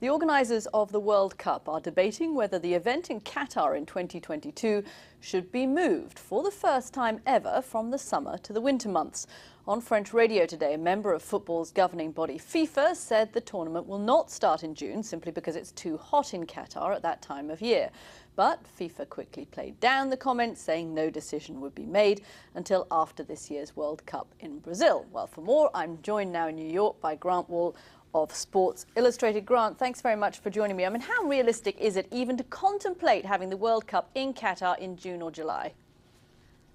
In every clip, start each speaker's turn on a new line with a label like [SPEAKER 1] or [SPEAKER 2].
[SPEAKER 1] The organisers of the World Cup are debating whether the event in Qatar in 2022 should be moved for the first time ever from the summer to the winter months. On French radio today, a member of football's governing body FIFA said the tournament will not start in June simply because it's too hot in Qatar at that time of year. But FIFA quickly played down the comments, saying no decision would be made until after this year's World Cup in Brazil. Well, for more, I'm joined now in New York by Grant Wahl of Sports Illustrated. Grant, thanks very much for joining me. I mean, how realistic is it even to contemplate having the World Cup in Qatar in June or July?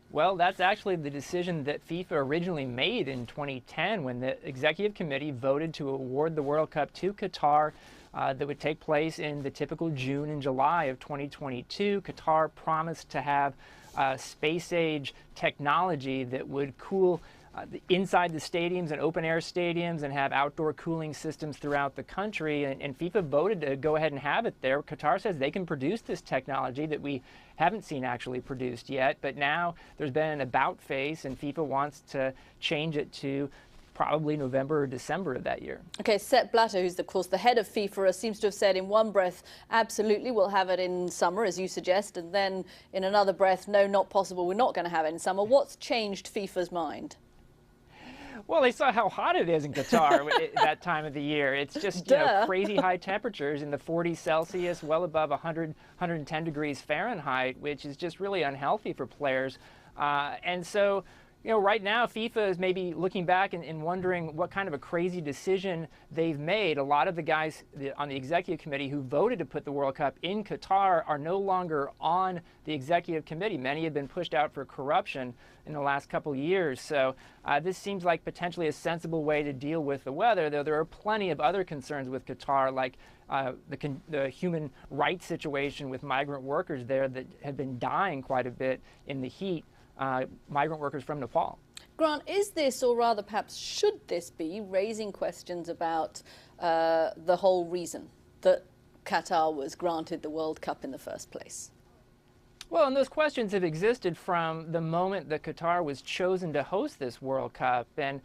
[SPEAKER 2] Well, that's actually the decision that FIFA originally made in 2010 when the executive committee voted to award the World Cup to Qatar that would take place in the typical June and July of 2022. Qatar promised to have space-age technology that would cool inside the stadiums and open-air stadiums and have outdoor cooling systems throughout the country. And FIFA voted to go ahead and have it there. Qatar says they can produce this technology that we haven't seen actually produced yet. But now there's been an about face, and FIFA wants to change it to probably November or December of that year.
[SPEAKER 1] Okay, Sepp Blatter, who's of course the head of FIFA, seems to have said in one breath, absolutely, we'll have it in summer, as you suggest, and then in another breath, no, not possible, we're not going to have it in summer. What's changed FIFA's mind?
[SPEAKER 2] Well, they saw how hot it is in Qatar at that time of the year. It's just, crazy high temperatures in the 40s Celsius, well above 100, 110 degrees Fahrenheit, which is just really unhealthy for players. And so, right now FIFA is maybe looking back and wondering what kind of a crazy decision they've made. A lot of the guys on the executive committee who voted to put the World Cup in Qatar are no longer on the executive committee. Many have been pushed out for corruption in the last couple of years. So this seems like potentially a sensible way to deal with the weather, though there are plenty of other concerns with Qatar, like the human rights situation with migrant workers there that have been dying quite a bit in the heat. Migrant workers from Nepal.
[SPEAKER 1] Grant, is this, or rather perhaps should this be, raising questions about the whole reason that Qatar was granted the World Cup in the first place?
[SPEAKER 2] Well, and those questions have existed from the moment that Qatar was chosen to host this World Cup. And,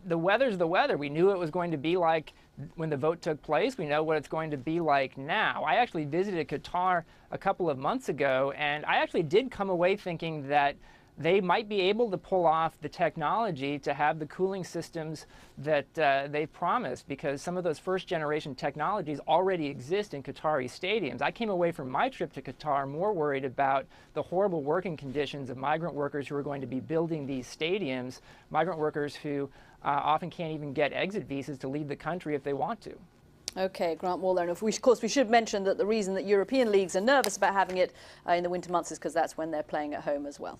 [SPEAKER 2] the weather's the weather. We knew it was going to be like when the vote took place. We know what it's going to be like now. I actually visited Qatar a couple of months ago, and I actually did come away thinking that they might be able to pull off the technology to have the cooling systems that they've promised, because some of those first-generation technologies already exist in Qatari stadiums. I came away from my trip to Qatar more worried about the horrible working conditions of migrant workers who are going to be building these stadiums, migrant workers who often can't even get exit visas to leave the country if they want to.
[SPEAKER 1] Okay, Grant Wahl, and of course we should mention that the reason that European leagues are nervous about having it in the winter months is because that's when they're playing at home as well.